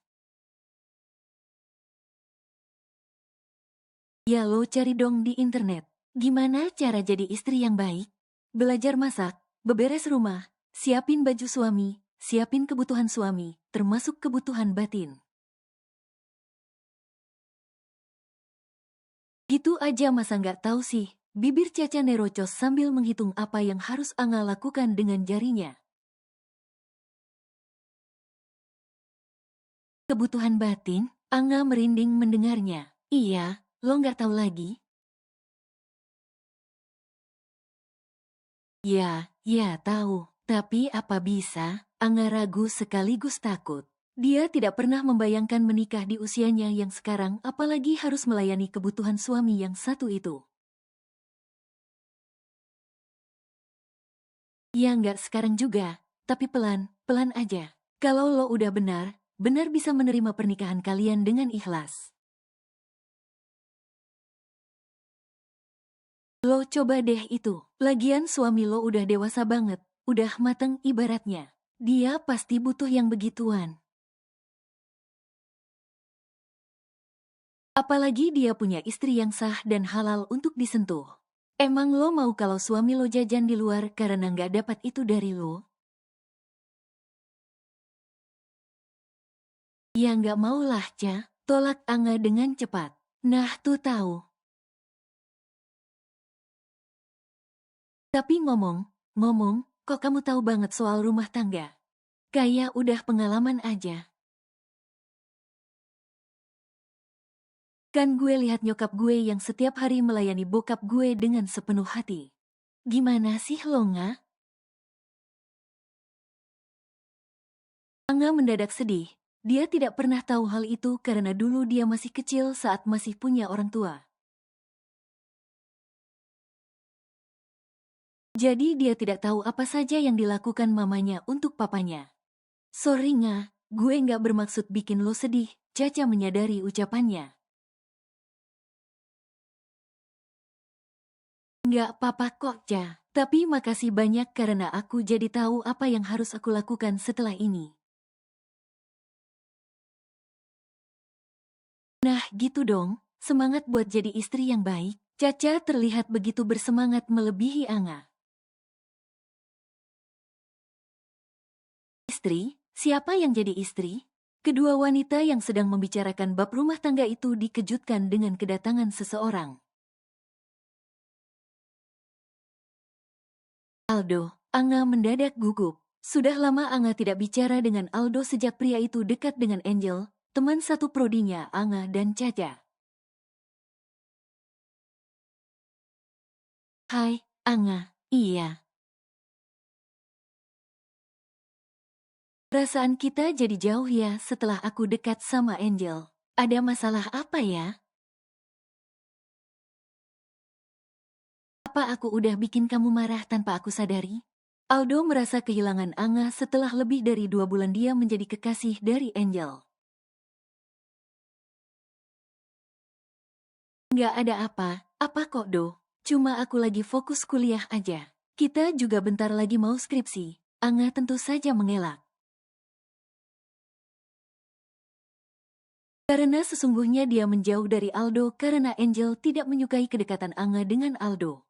Ya lo cari dong di internet. Gimana cara jadi istri yang baik? Belajar masak, beberes rumah, siapin baju suami, siapin kebutuhan suami, termasuk kebutuhan batin. Gitu aja masa nggak tahu sih? Bibir Caca nerocos sambil menghitung apa yang harus Anga lakukan dengan jarinya. Kebutuhan batin? Anga merinding mendengarnya. Iya, lo nggak tahu lagi? Ya tahu. Tapi apa bisa? Anga ragu sekaligus takut. Dia tidak pernah membayangkan menikah di usianya yang sekarang, apalagi harus melayani kebutuhan suami yang satu itu. Ya nggak sekarang juga, tapi pelan aja. Kalau lo udah benar bisa menerima pernikahan kalian dengan ikhlas. Lo coba deh itu. Lagian suami lo udah dewasa banget, udah mateng ibaratnya. Dia pasti butuh yang begituan. Apalagi dia punya istri yang sah dan halal untuk disentuh. Emang lo mau kalau suami lo jajan di luar karena nggak dapat itu dari lo? Ya nggak maulah, Ca. Tolak Anga dengan cepat. Nah tuh tahu. Tapi ngomong, kok kamu tahu banget soal rumah tangga? Kayak udah pengalaman aja. Kan gue lihat nyokap gue yang setiap hari melayani bokap gue dengan sepenuh hati. Gimana sih lo, Nga? Angga mendadak sedih. Dia tidak pernah tahu hal itu karena dulu dia masih kecil saat masih punya orang tua. Jadi dia tidak tahu apa saja yang dilakukan mamanya untuk papanya. Sorry, Nga, gue nggak bermaksud bikin lo sedih, Caca menyadari ucapannya. Nggak apa-apa kok, Ca. Tapi makasih banyak karena aku jadi tahu apa yang harus aku lakukan setelah ini. Nah, gitu dong. Semangat buat jadi istri yang baik. Caca terlihat begitu bersemangat melebihi Angga. Istri? Siapa yang jadi istri? Kedua wanita yang sedang membicarakan bab rumah tangga itu dikejutkan dengan kedatangan seseorang. Aldo, Angga mendadak gugup. Sudah lama Angga tidak bicara dengan Aldo sejak pria itu dekat dengan Angel, teman satu prodinya Angga dan Caca. Hai, Angga. Iya. Perasaan kita jadi jauh ya setelah aku dekat sama Angel. Ada masalah apa ya? Apa aku udah bikin kamu marah tanpa aku sadari? Aldo merasa kehilangan Angga setelah lebih dari 2 bulan dia menjadi kekasih dari Angel. Nggak ada apa kok Do. Cuma aku lagi fokus kuliah aja. Kita juga bentar lagi mau skripsi. Angga tentu saja mengelak. Karena sesungguhnya dia menjauh dari Aldo karena Angel tidak menyukai kedekatan Angga dengan Aldo.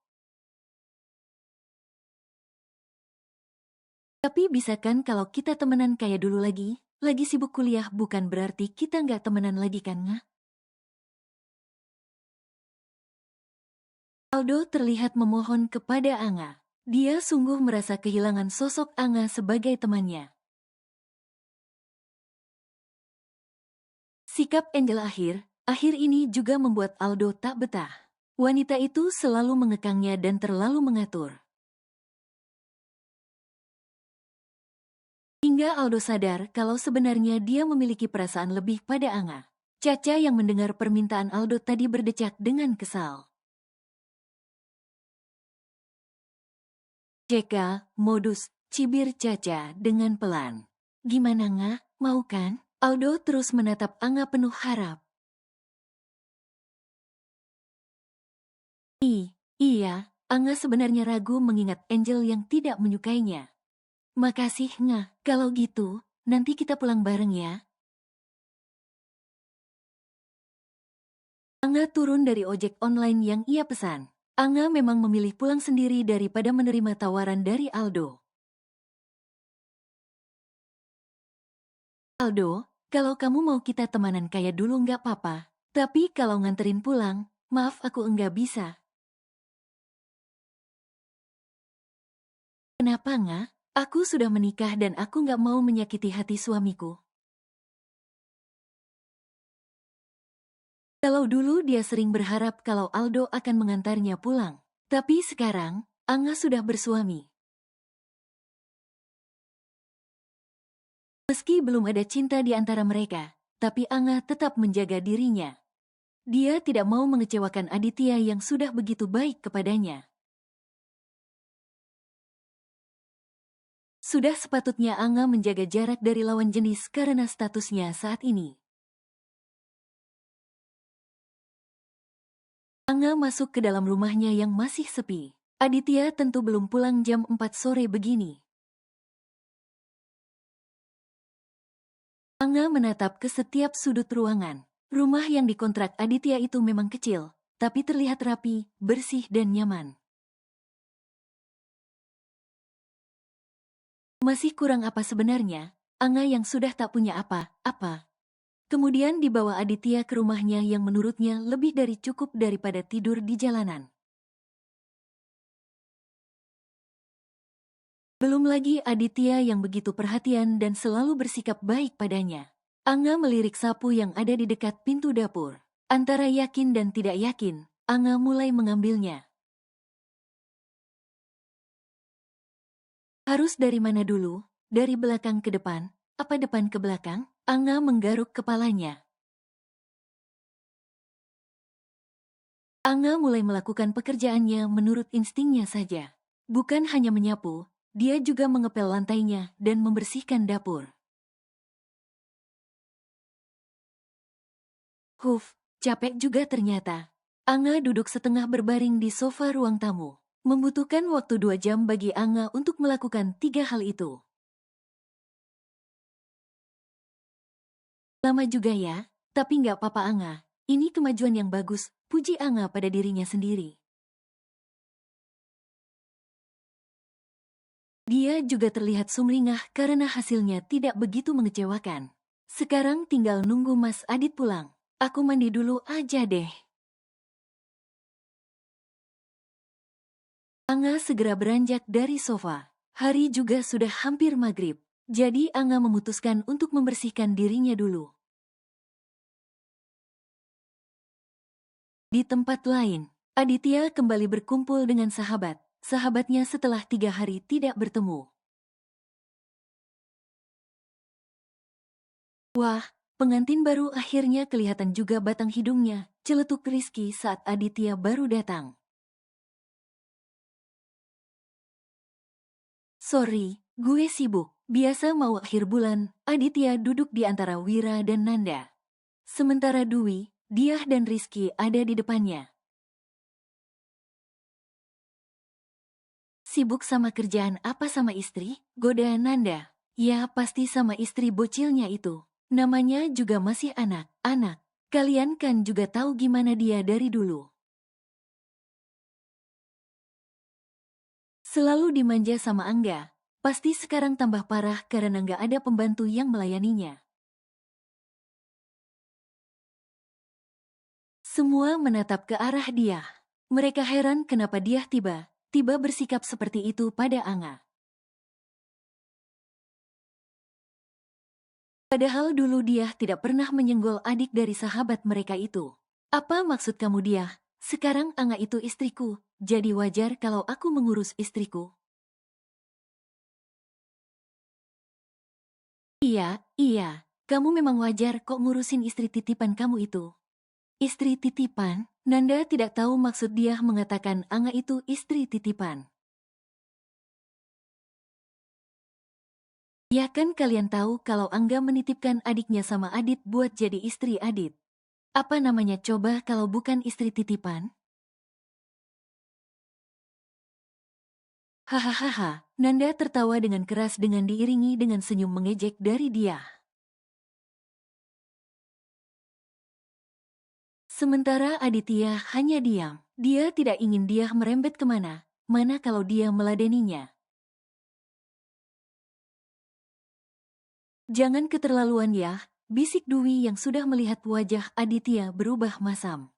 Tapi bisa kan kalau kita temenan kayak dulu lagi? Lagi sibuk kuliah bukan berarti kita nggak temenan lagi kan, Nga? Aldo terlihat memohon kepada Angga. Dia sungguh merasa kehilangan sosok Angga sebagai temannya. Sikap Angel akhir ini juga membuat Aldo tak betah. Wanita itu selalu mengekangnya dan terlalu mengatur. Hingga Aldo sadar kalau sebenarnya dia memiliki perasaan lebih pada Angga. Caca yang mendengar permintaan Aldo tadi berdecak dengan kesal. Jeka, modus, cibir Caca dengan pelan. Gimana, Nga? Mau kan? Aldo terus menatap Angga penuh harap. Iya, Angga sebenarnya ragu mengingat Angel yang tidak menyukainya. Makasih, Nga. Kalau gitu, nanti kita pulang bareng ya. Angga turun dari ojek online yang ia pesan. Angga memang memilih pulang sendiri daripada menerima tawaran dari Aldo. Aldo, kalau kamu mau kita temanan kayak dulu nggak apa-apa. Tapi kalau nganterin pulang, maaf aku enggak bisa. Kenapa, Nga? Aku sudah menikah dan aku nggak mau menyakiti hati suamiku. Kalau dulu dia sering berharap kalau Aldo akan mengantarnya pulang. Tapi sekarang, Angga sudah bersuami. Meski belum ada cinta di antara mereka, tapi Angga tetap menjaga dirinya. Dia tidak mau mengecewakan Aditya yang sudah begitu baik kepadanya. Sudah sepatutnya Angga menjaga jarak dari lawan jenis karena statusnya saat ini. Angga masuk ke dalam rumahnya yang masih sepi. Aditya tentu belum pulang jam 4 sore begini. Angga menatap ke setiap sudut ruangan. Rumah yang dikontrak Aditya itu memang kecil, tapi terlihat rapi, bersih dan nyaman. Masih kurang apa sebenarnya? Angga yang sudah tak punya apa-apa. Kemudian dibawa Aditya ke rumahnya yang menurutnya lebih dari cukup daripada tidur di jalanan. Belum lagi Aditya yang begitu perhatian dan selalu bersikap baik padanya. Angga melirik sapu yang ada di dekat pintu dapur. Antara yakin dan tidak yakin, Anga mulai mengambilnya. Harus dari mana dulu? Dari belakang ke depan? Apa depan ke belakang? Anga menggaruk kepalanya. Anga mulai melakukan pekerjaannya menurut instingnya saja. Bukan hanya menyapu, dia juga mengepel lantainya dan membersihkan dapur. Capek juga ternyata. Anga duduk setengah berbaring di sofa ruang tamu. Membutuhkan waktu 2 jam bagi Anga untuk melakukan 3 hal itu. Lama juga ya, tapi nggak apa-apa Anga. Ini kemajuan yang bagus, puji Anga pada dirinya sendiri. Dia juga terlihat sumringah karena hasilnya tidak begitu mengecewakan. Sekarang tinggal nunggu Mas Adit pulang. Aku mandi dulu aja deh. Anga segera beranjak dari sofa. Hari juga sudah hampir maghrib. Jadi Anga memutuskan untuk membersihkan dirinya dulu. Di tempat lain, Aditya kembali berkumpul dengan sahabatnya setelah 3 hari tidak bertemu. Wah, pengantin baru akhirnya kelihatan juga batang hidungnya, celetuk Rizky saat Aditya baru datang. Sorry, gue sibuk. Biasa mau akhir bulan, Aditya duduk di antara Wira dan Nanda. Sementara Dwi, Diah dan Rizky ada di depannya. Sibuk sama kerjaan apa sama istri? Goda Nanda. Ya pasti sama istri bocilnya itu. Namanya juga masih anak. Kalian kan juga tahu gimana dia dari dulu. Selalu dimanja sama Angga. Pasti sekarang tambah parah karena nggak ada pembantu yang melayaninya. Semua menatap ke arah dia. Mereka heran kenapa dia tiba bersikap seperti itu pada Anga. Padahal dulu dia tidak pernah menyenggol adik dari sahabat mereka itu. Apa maksud kamu dia? Sekarang Anga itu istriku, jadi wajar kalau aku mengurus istriku. Iya, kamu memang wajar kok ngurusin istri titipan kamu itu. Istri titipan? Nanda tidak tahu maksud dia mengatakan Anga itu istri titipan. Ya kan kalian tahu kalau Angga menitipkan adiknya sama Adit buat jadi istri Adit. Apa namanya coba kalau bukan istri titipan? Hahaha, Nanda tertawa dengan keras dengan diiringi dengan senyum mengejek dari dia. Sementara Aditya hanya diam. Dia tidak ingin dia merembet kemana, mana kalau dia meladeninya. Jangan keterlaluan ya, bisik Dwi yang sudah melihat wajah Aditya berubah masam.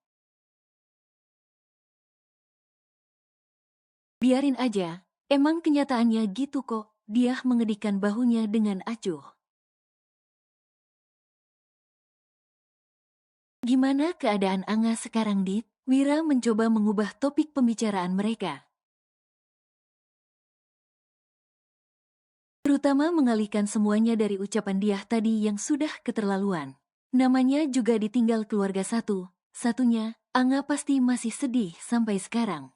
Biarin aja, emang kenyataannya gitu kok, dia mengedikkan bahunya dengan acuh. Gimana keadaan Anga sekarang, Dit? Wira mencoba mengubah topik pembicaraan mereka. Terutama mengalihkan semuanya dari ucapan dia tadi yang sudah keterlaluan. Namanya juga ditinggal keluarga satunya, Anga pasti masih sedih sampai sekarang.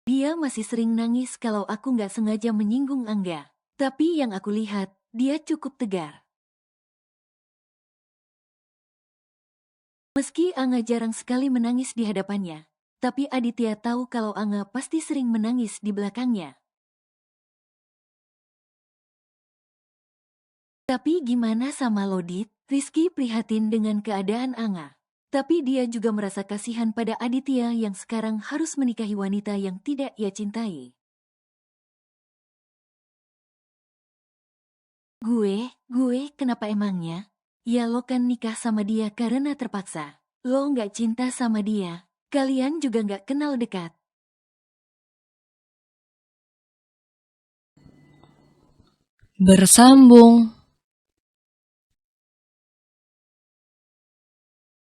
Dia masih sering nangis kalau aku nggak sengaja menyinggung Angga. Tapi yang aku lihat, dia cukup tegar. Meski Anga jarang sekali menangis di hadapannya, tapi Aditya tahu kalau Anga pasti sering menangis di belakangnya. Tapi gimana sama Lodit? Rizky prihatin dengan keadaan Anga. Tapi dia juga merasa kasihan pada Aditya yang sekarang harus menikahi wanita yang tidak ia cintai. Gue, kenapa emangnya? Ya lo kan nikah sama dia karena terpaksa. Lo nggak cinta sama dia. Kalian juga nggak kenal dekat. Bersambung.